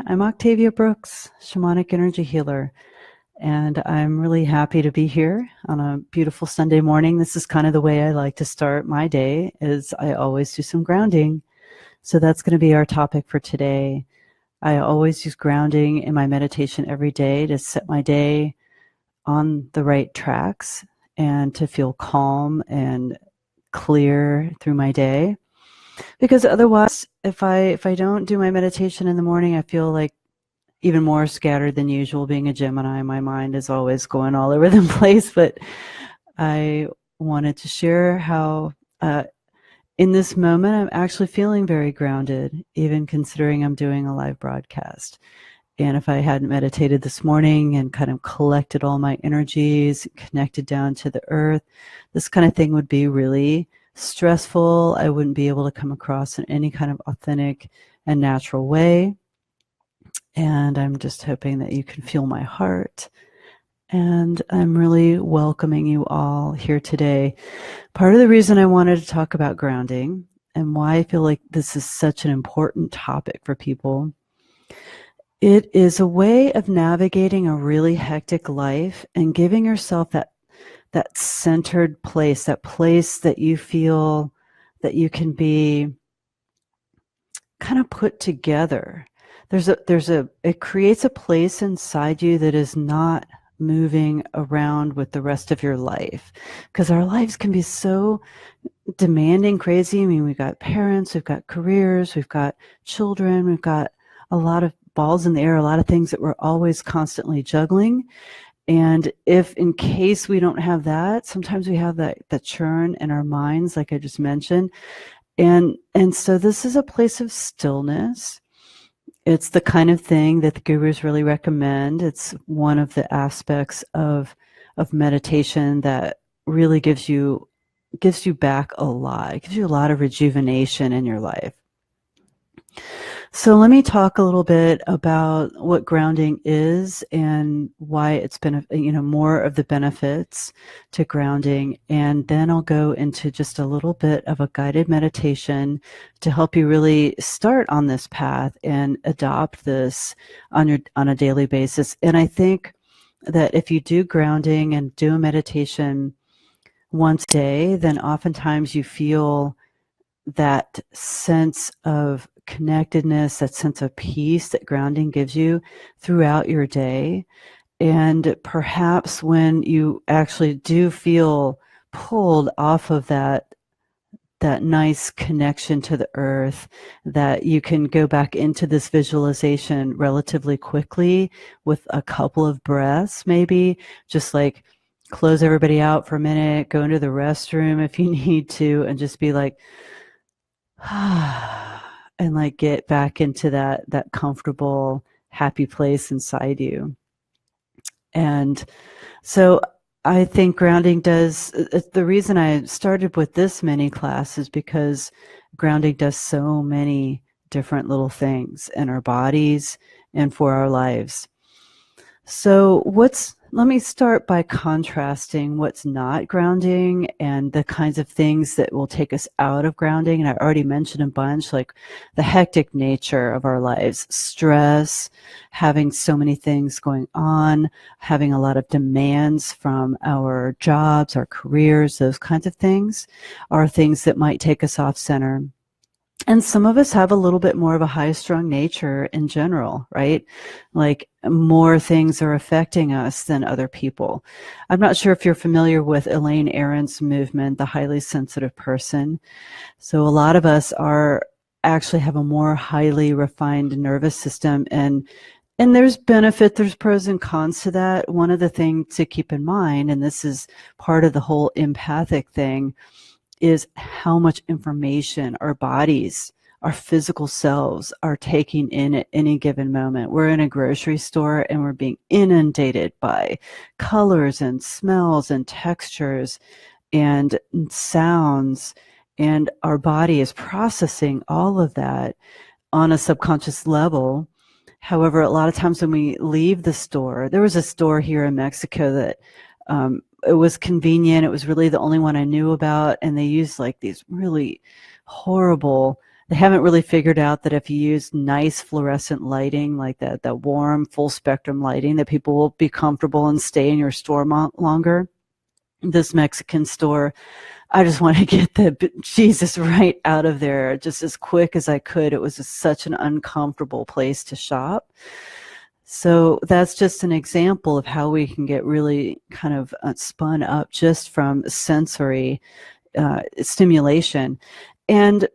I'm Octavia Brooks, Shamanic Energy Healer, and I'm really happy to be here on a beautiful Sunday morning. This is kind of the way I like to start my day, is I always do some grounding. So that's going to be our topic for today. I always use grounding in my meditation every day to set my day on the right tracks and to feel calm and clear through my day. Because otherwise, if I don't do my meditation in the morning, I feel like even more scattered than usual. Being a Gemini, my mind is always going all over the place. But I wanted to share how in this moment, I'm actually feeling very grounded, even considering I'm doing a live broadcast. And if I hadn't meditated this morning and kind of collected all my energies, connected down to the earth, this kind of thing would be really stressful. I wouldn't be able to come across in any kind of authentic and natural way. And I'm just hoping that you can feel my heart. And I'm really welcoming you all here today. Part of the reason I wanted to talk about grounding and why I feel like this is such an important topic for people, it is a way of navigating a really hectic life and giving yourself that centered place, that place that you feel that you can be kind of put together. It creates a place inside you that is not moving around with the rest of your life, because our lives can be so demanding, crazy. I mean, we've got parents, we've got careers, we've got children, we've got a lot of balls in the air, a lot of things that we're always constantly juggling. And if in case we don't have that, sometimes we have that churn in our minds, like I just mentioned. And so this is a place of stillness. It's the kind of thing that the gurus really recommend. It's one of the aspects of meditation that really gives you back a lot. It gives you a lot of rejuvenation in your life. So let me talk a little bit about what grounding is and why it's been, more of the benefits to grounding. And then I'll go into just a little bit of a guided meditation to help you really start on this path and adopt this on a daily basis. And I think that if you do grounding and do a meditation once a day, then oftentimes you feel that sense of connectedness, that sense of peace that grounding gives you throughout your day. And perhaps when you actually do feel pulled off of that nice connection to the earth, that you can go back into this visualization relatively quickly with a couple of breaths, maybe just like close everybody out for a minute, go into the restroom if you need to, and just be like, and like get back into that comfortable, happy place inside you. And so I think grounding does, the reason I started with this mini class is because grounding does so many different little things in our bodies and for our lives. So let me start by contrasting what's not grounding and the kinds of things that will take us out of grounding. And I already mentioned a bunch, like the hectic nature of our lives, stress, having so many things going on, having a lot of demands from our jobs, our careers, those kinds of things are things that might take us off center. And some of us have a little bit more of a high-strung nature in general, right? Like more things are affecting us than other people. I'm not sure if you're familiar with Elaine Aron's movement, the highly sensitive person. So a lot of us actually have a more highly refined nervous system, and there's benefit, there's pros and cons to that. One of the things to keep in mind, and this is part of the whole empathic thing, is how much information our bodies, our physical selves are taking in at any given moment. We're in a grocery store and we're being inundated by colors and smells and textures and sounds, and our body is processing all of that on a subconscious level. However, a lot of times when we leave the store, there was a store here in Mexico that it was convenient. It was really the only one I knew about. And they used like these really horrible They haven't really figured out that if you use nice fluorescent lighting like that warm full spectrum lighting, that people will be comfortable and stay in your store longer. This Mexican store, I just want to get the Jesus right out of there just as quick as I could. It was just such an uncomfortable place to shop. So that's just an example of how we can get really kind of spun up just from sensory stimulation. And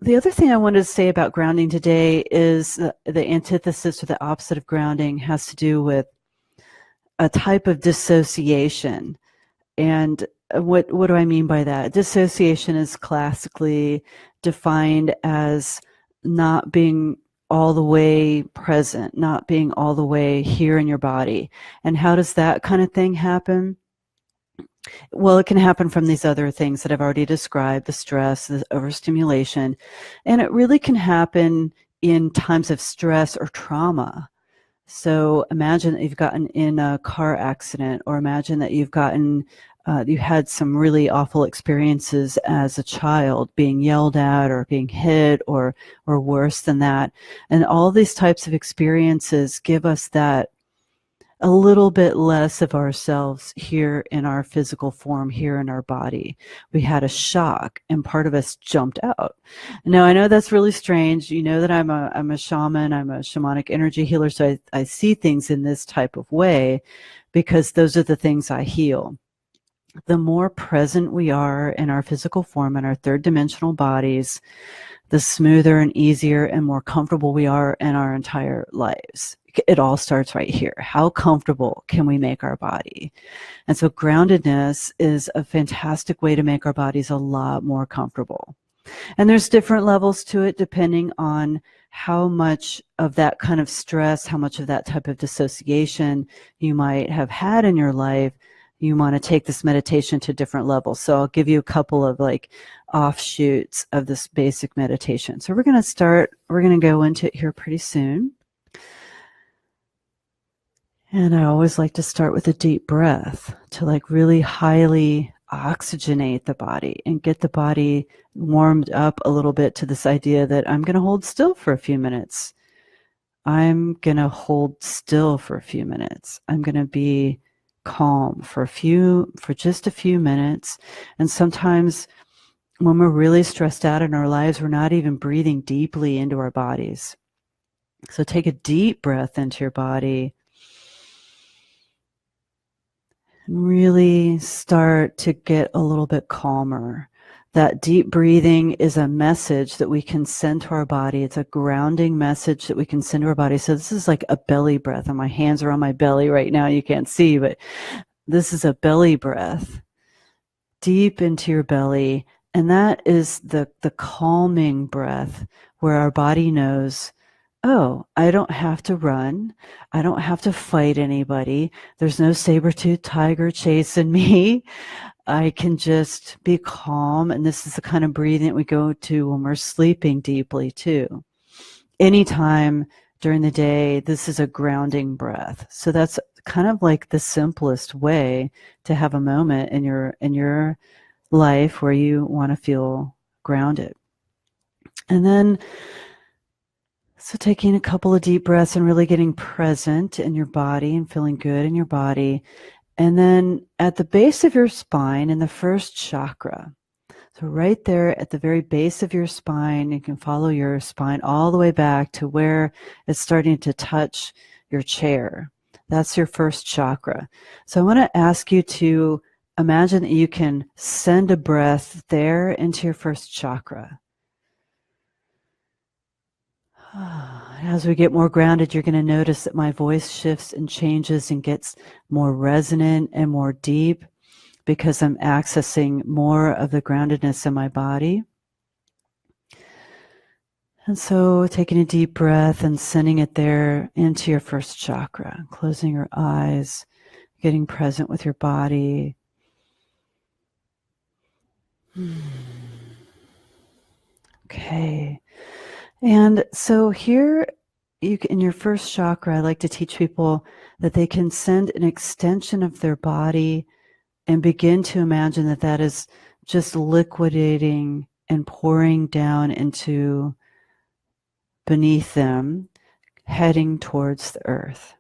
the other thing I wanted to say about grounding today is the antithesis or the opposite of grounding has to do with a type of dissociation. And what do I mean by that? Dissociation is classically defined as not being all the way present, not being all the way here in your body. And how does that kind of thing happen? Well, it can happen from these other things that I've already described, the stress, the overstimulation, and it really can happen in times of stress or trauma. So imagine that you've gotten in a car accident, or imagine that you've gotten, you had some really awful experiences as a child, being yelled at or being hit or worse than that. And all these types of experiences give us that a little bit less of ourselves here in our physical form, here in our body. We had a shock and part of us jumped out. Now, I know that's really strange. You know that I'm a shaman, I'm a shamanic energy healer, so I see things in this type of way because those are the things I heal. The more present we are in our physical form, in our third dimensional bodies, the smoother and easier and more comfortable we are in our entire lives. It all starts right here. How comfortable can we make our body? And so groundedness is a fantastic way to make our bodies a lot more comfortable. And there's different levels to it depending on how much of that kind of stress, how much of that type of dissociation you might have had in your life. You want to take this meditation to different levels. So I'll give you a couple of like offshoots of this basic meditation. So we're going to go into it here pretty soon. And I always like to start with a deep breath to like really highly oxygenate the body and get the body warmed up a little bit to this idea that I'm going to hold still for a few minutes. I'm going to hold still for a few minutes. I'm going to be calm for just a few minutes. And sometimes when we're really stressed out in our lives, we're not even breathing deeply into our bodies. So take a deep breath into your body and really start to get a little bit calmer. That deep breathing is a message that we can send to our body. It's a grounding message that we can send to our body. So this is like a belly breath, and my hands are on my belly right now. You can't see, but this is a belly breath deep into your belly. And that is the calming breath where our body knows, oh, I don't have to run. I don't have to fight anybody. There's no saber-toothed tiger chasing me. I can just be calm. And this is the kind of breathing that we go to when we're sleeping deeply too. Anytime during the day, this is a grounding breath. So that's kind of like the simplest way to have a moment in your life where you want to feel grounded. And then, so taking a couple of deep breaths and really getting present in your body and feeling good in your body. And then at the base of your spine, in the first chakra, so right there at the very base of your spine, you can follow your spine all the way back to where it's starting to touch your chair. That's your first chakra. So I want to ask you to imagine that you can send a breath there into your first chakra. As we get more grounded, you're going to notice that my voice shifts and changes and gets more resonant and more deep because I'm accessing more of the groundedness in my body. And so taking a deep breath and sending it there into your first chakra, closing your eyes, getting present with your body. Okay. And so here, in your first chakra, I like to teach people that they can send an extension of their body and begin to imagine that that is just liquidating and pouring down into beneath them, heading towards the earth.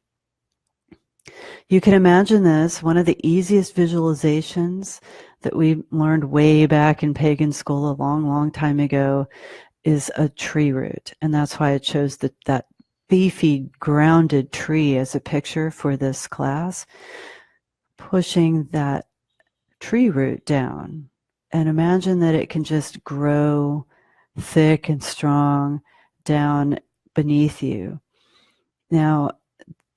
You can imagine this, one of the easiest visualizations that we learned way back in pagan school a long, long time ago is a tree root. And that's why I chose that beefy, grounded tree as a picture for this class, pushing that tree root down. And imagine that it can just grow thick and strong down beneath you. Now,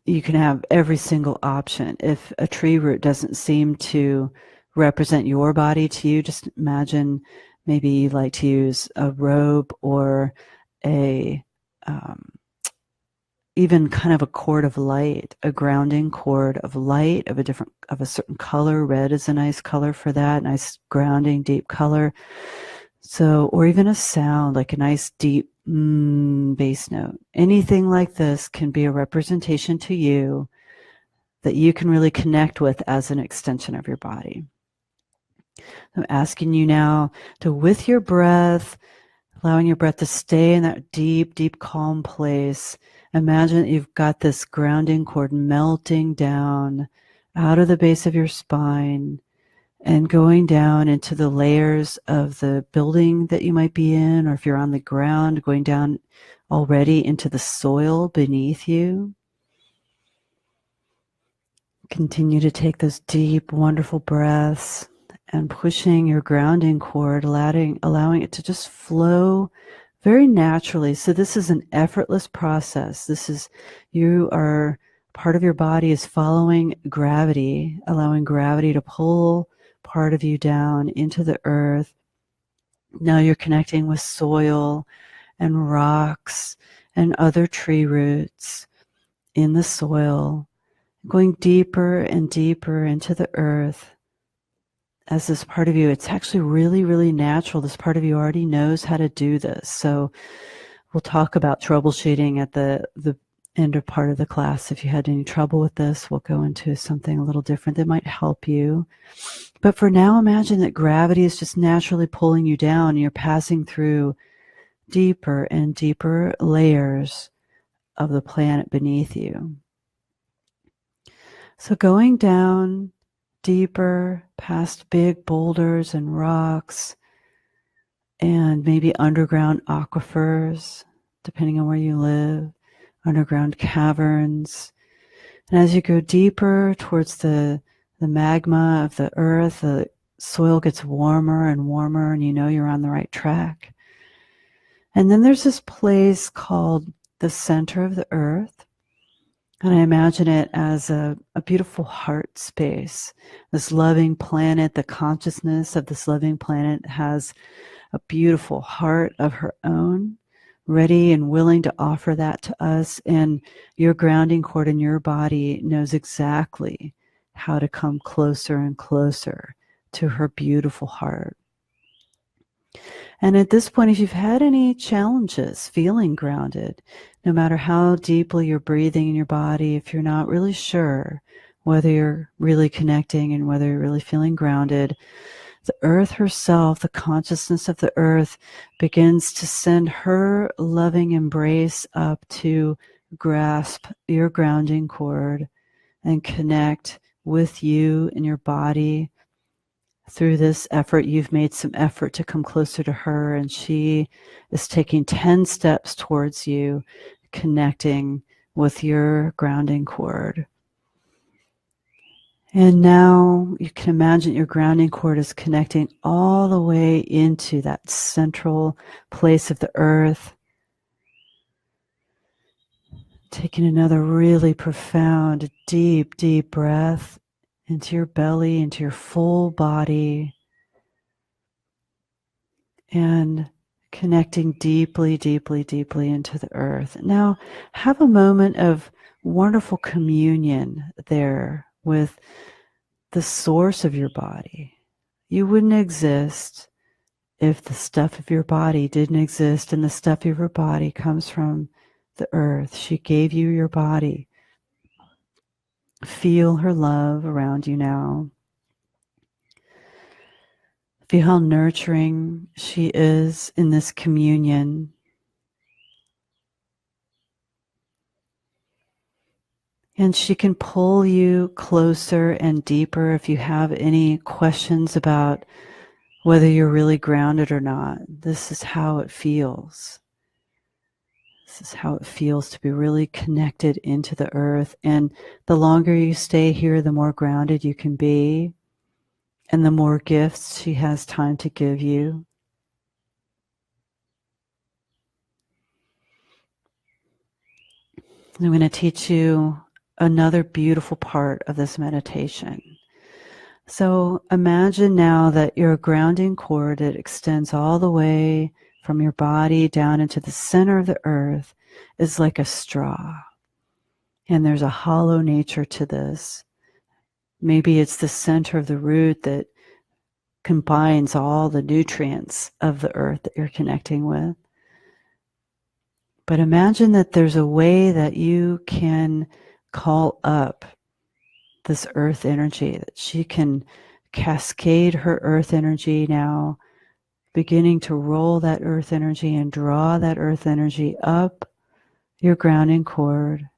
you can have every single option. If a tree root doesn't seem to represent your body to you, just imagine maybe you like to use a robe or a even kind of a cord of light, a grounding cord of light of a certain color. Red is a nice color for that, nice grounding, deep color. So, or even a sound like a nice deep bass note. Anything like this can be a representation to you that you can really connect with as an extension of your body. I'm asking you now to, with your breath, allowing your breath to stay in that deep, deep, calm place. Imagine that you've got this grounding cord melting down out of the base of your spine and going down into the layers of the building that you might be in, or if you're on the ground, going down already into the soil beneath you. Continue to take those deep, wonderful breaths and pushing your grounding cord, allowing it to just flow very naturally. So this is an effortless process. Part of your body is following gravity, allowing gravity to pull part of you down into the earth. Now you're connecting with soil and rocks and other tree roots in the soil, going deeper and deeper into the earth. As this part of you, it's actually really, really natural. This part of you already knows how to do this. So we'll talk about troubleshooting at the end of part of the class. If you had any trouble with this, we'll go into something a little different that might help you. But for now, imagine that gravity is just naturally pulling you down and you're passing through deeper and deeper layers of the planet beneath you. So going down deeper past big boulders and rocks and maybe underground aquifers, depending on where you live, underground caverns. And as you go deeper towards the magma of the earth, the soil gets warmer and warmer, and you know you're on the right track. And then there's this place called the center of the earth. And I imagine it as a beautiful heart space. This loving planet, the consciousness of this loving planet has a beautiful heart of her own, ready and willing to offer that to us. And your grounding cord in your body knows exactly how to come closer and closer to her beautiful heart. And at this point, if you've had any challenges feeling grounded, no matter how deeply you're breathing in your body, if you're not really sure whether you're really connecting and whether you're really feeling grounded, the earth herself, the consciousness of the earth, begins to send her loving embrace up to grasp your grounding cord and connect with you in your body. Through this effort, you've made some effort to come closer to her, and she is taking 10 steps towards you, connecting with your grounding cord. And now you can imagine your grounding cord is connecting all the way into that central place of the earth. Taking another really profound, deep, deep breath into your belly, into your full body, and connecting deeply, deeply, deeply into the earth. Now, have a moment of wonderful communion there with the source of your body. You wouldn't exist if the stuff of your body didn't exist, and the stuff of your body comes from the earth. She gave you your body. Feel her love around you now. Feel how nurturing she is in this communion. And she can pull you closer and deeper if you have any questions about whether you're really grounded or not. This is how it feels. This is how it feels to be really connected into the earth. And the longer you stay here, the more grounded you can be, and the more gifts she has time to give you. I'm going to teach you another beautiful part of this meditation. So imagine now that your grounding cord, it extends all the way from your body down into the center of the earth, is like a straw. And there's a hollow nature to this. Maybe it's the center of the root that combines all the nutrients of the earth that you're connecting with. But imagine that there's a way that you can call up this earth energy, that she can cascade her earth energy now, beginning to roll that earth energy and draw that earth energy up your grounding cord.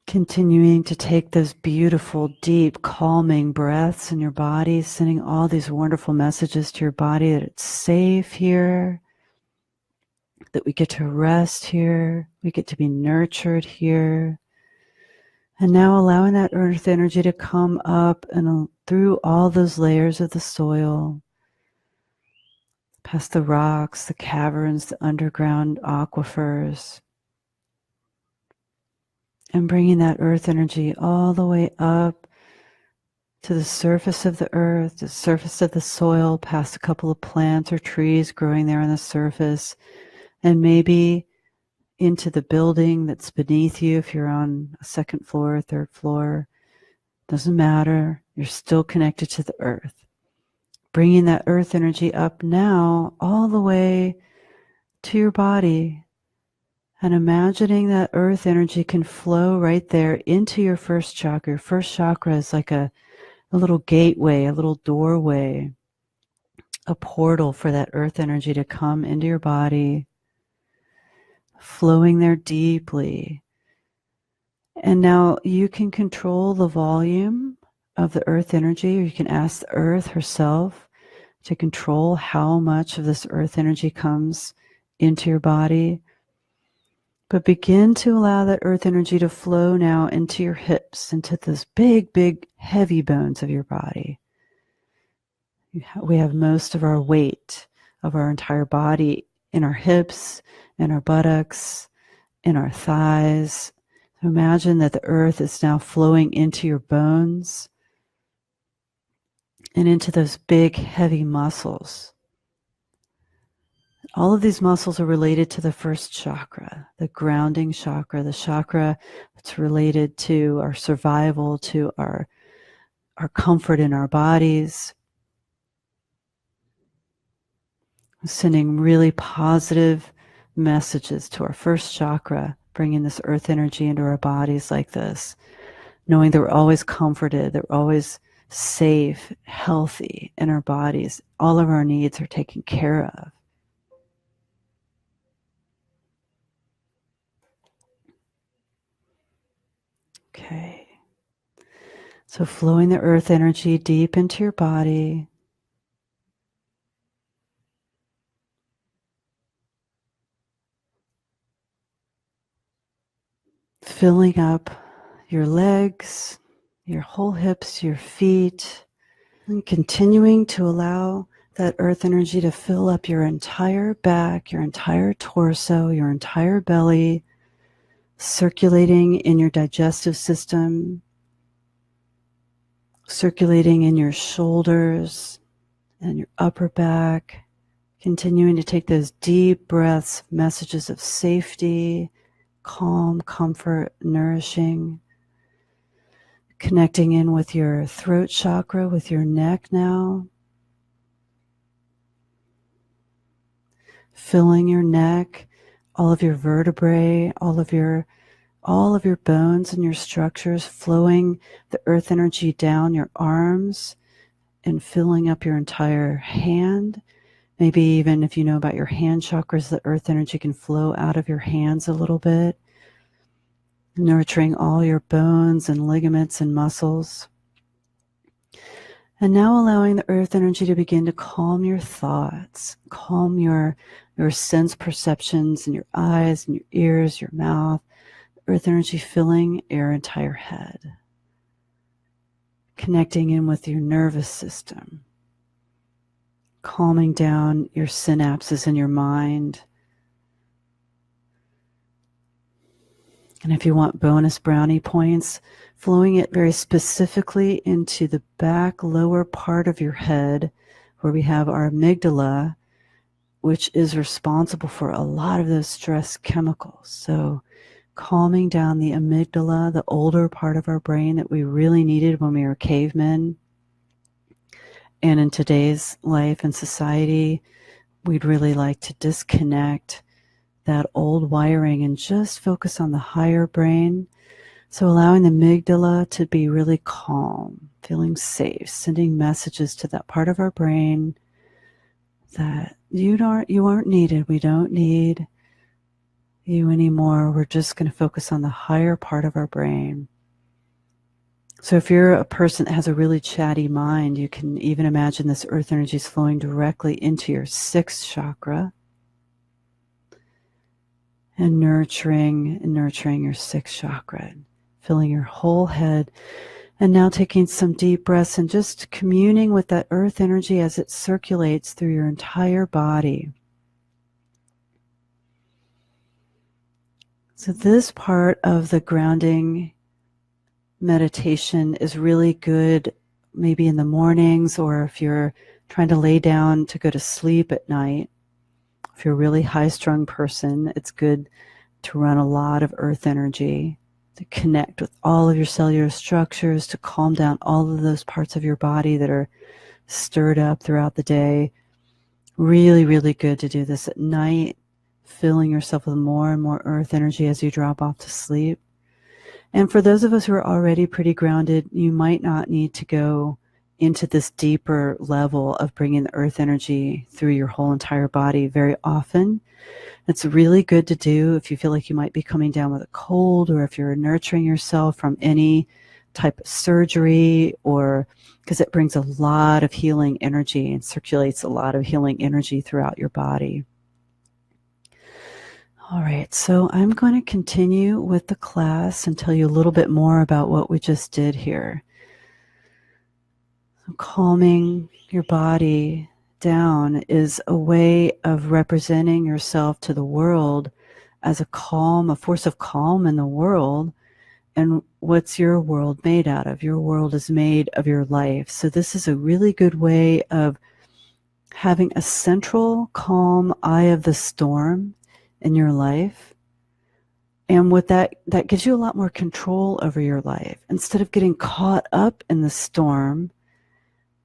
Continuing to take those beautiful, deep, calming breaths in your body, sending all these wonderful messages to your body that it's safe here, that we get to rest here, we get to be nurtured here. And now allowing that earth energy to come up and through all those layers of the soil, past the rocks, the caverns, the underground aquifers, and bringing that earth energy all the way up to the surface of the earth, the surface of the soil, past a couple of plants or trees growing there on the surface, and maybe into the building that's beneath you if you're on a second floor or third floor. Doesn't matter. You're still connected to the earth. Bringing that earth energy up now all the way to your body, and imagining that earth energy can flow right there into your first chakra. Your first chakra is like a little gateway, a little doorway, a portal for that earth energy to come into your body, flowing there deeply. And now you can control the volume of the earth energy, or you can ask the earth herself to control how much of this earth energy comes into your body. But begin to allow that earth energy to flow now into your hips, into those big, big, heavy bones of your body. We have most of our weight of our entire body in our hips, in our buttocks, in our thighs. So imagine that the earth is now flowing into your bones and into those big, heavy muscles. All of these muscles are related to the first chakra, the grounding chakra, the chakra that's related to our survival, to our comfort in our bodies. Sending really positive messages to our first chakra, bringing this earth energy into our bodies like this, knowing that we're always comforted, that we're always safe, healthy in our bodies. All of our needs are taken care of. Okay. So flowing the earth energy deep into your body. Filling up your legs, your whole hips, your feet, and continuing to allow that earth energy to fill up your entire back, your entire torso, your entire belly, circulating in your digestive system, circulating in your shoulders and your upper back, continuing to take those deep breaths, messages of safety, calm, comfort, nourishing, connecting in with your throat chakra, with your neck now, filling your neck, all of your vertebrae, all of your bones and your structures, flowing the earth energy down your arms and filling up your entire hand. Maybe even if you know about your hand chakras, the earth energy can flow out of your hands a little bit, nurturing all your bones and ligaments and muscles. And now allowing the earth energy to begin to calm your thoughts, calm your sense perceptions in your eyes and your ears, your mouth. Earth energy filling your entire head, connecting in with your nervous system, calming down your synapses in your mind. And if you want bonus brownie points, flowing it very specifically into the back lower part of your head, where we have our amygdala, which is responsible for a lot of those stress chemicals. So calming down the amygdala, the older part of our brain that we really needed when we were cavemen. And in today's life and society, we'd really like to disconnect that old wiring and just focus on the higher brain. So allowing the amygdala to be really calm, feeling safe, sending messages to that part of our brain that you aren't needed. We don't need you anymore. We're just going to focus on the higher part of our brain. So if you're a person that has a really chatty mind, you can even imagine this earth energy is flowing directly into your 6th chakra and nurturing your 6th chakra, filling your whole head. And now taking some deep breaths and just communing with that earth energy as it circulates through your entire body. So this part of the grounding meditation is really good maybe in the mornings, or if you're trying to lay down to go to sleep at night. If you're a really high-strung person, it's good to run a lot of earth energy, to connect with all of your cellular structures, to calm down all of those parts of your body that are stirred up throughout the day. Really, really good to do this at night, filling yourself with more and more earth energy as you drop off to sleep. And for those of us who are already pretty grounded, you might not need to go into this deeper level of bringing the earth energy through your whole entire body very often. It's really good to do if you feel like you might be coming down with a cold, or if you're nurturing yourself from any type of surgery, or because it brings a lot of healing energy and circulates a lot of healing energy throughout your body. All right, so I'm going to continue with the class and tell you a little bit more about what we just did here. So calming your body down is a way of representing yourself to the world as a force of calm in the world. And what's your world made out of? Your world is made of your life. So this is a really good way of having a central calm eye of the storm in your life. And what that gives you a lot more control over your life. Instead of getting caught up in the storm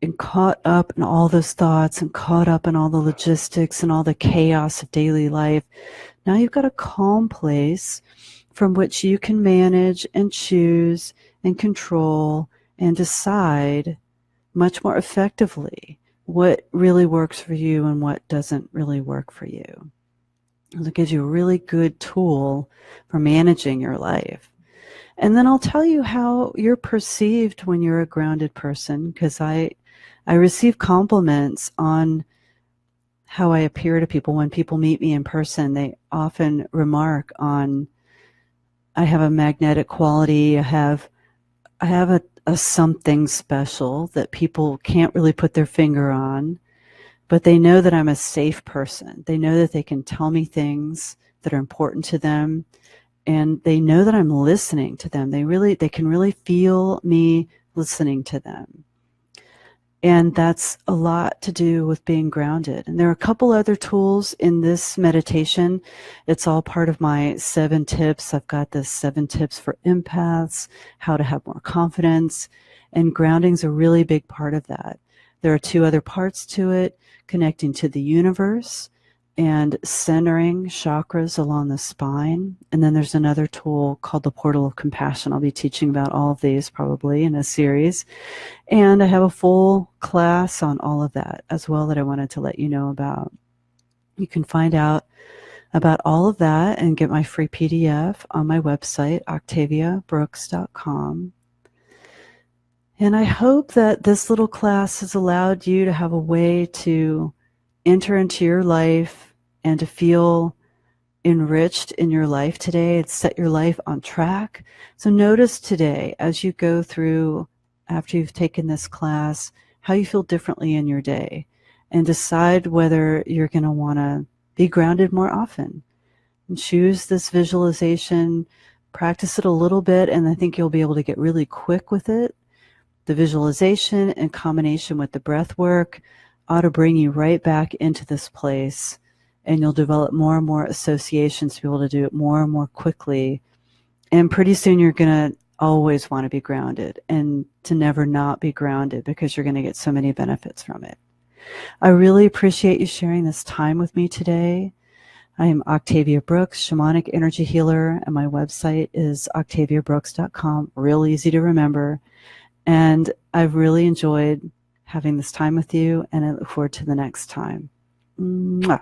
and caught up in all those thoughts and caught up in all the logistics and all the chaos of daily life, now you've got a calm place from which you can manage and choose and control and decide much more effectively what really works for you and what doesn't really work for you. It gives you a really good tool for managing your life. And then I'll tell you how you're perceived when you're a grounded person, because I receive compliments on how I appear to people. When people meet me in person, they often remark on, I have a magnetic quality, I have a something special that people can't really put their finger on. But they know that I'm a safe person. They know that they can tell me things that are important to them, and they know that I'm listening to them. They can really feel me listening to them. And that's a lot to do with being grounded. And there are a couple other tools in this meditation. It's all part of my 7 tips. I've got the 7 tips for empaths, how to have more confidence, and grounding's a really big part of that. There are 2 other parts to it: connecting to the universe and centering chakras along the spine. And then there's another tool called the Portal of Compassion. I'll be teaching about all of these probably in a series. And I have a full class on all of that as well that I wanted to let you know about. You can find out about all of that and get my free PDF on my website, octaviabrooks.com. And I hope that this little class has allowed you to have a way to enter into your life and to feel enriched in your life today. It's set your life on track. So notice today as you go through, after you've taken this class, how you feel differently in your day, and decide whether you're going to want to be grounded more often. And choose this visualization, practice it a little bit, and I think you'll be able to get really quick with it. The visualization in combination with the breath work ought to bring you right back into this place, and you'll develop more and more associations to be able to do it more and more quickly. And pretty soon you're going to always want to be grounded and to never not be grounded, because you're going to get so many benefits from it. I really appreciate you sharing this time with me today. I am Octavia Brooks, Shamanic Energy Healer, and my website is octaviabrooks.com. Real easy to remember. And I've really enjoyed having this time with you, and I look forward to the next time. Mwah.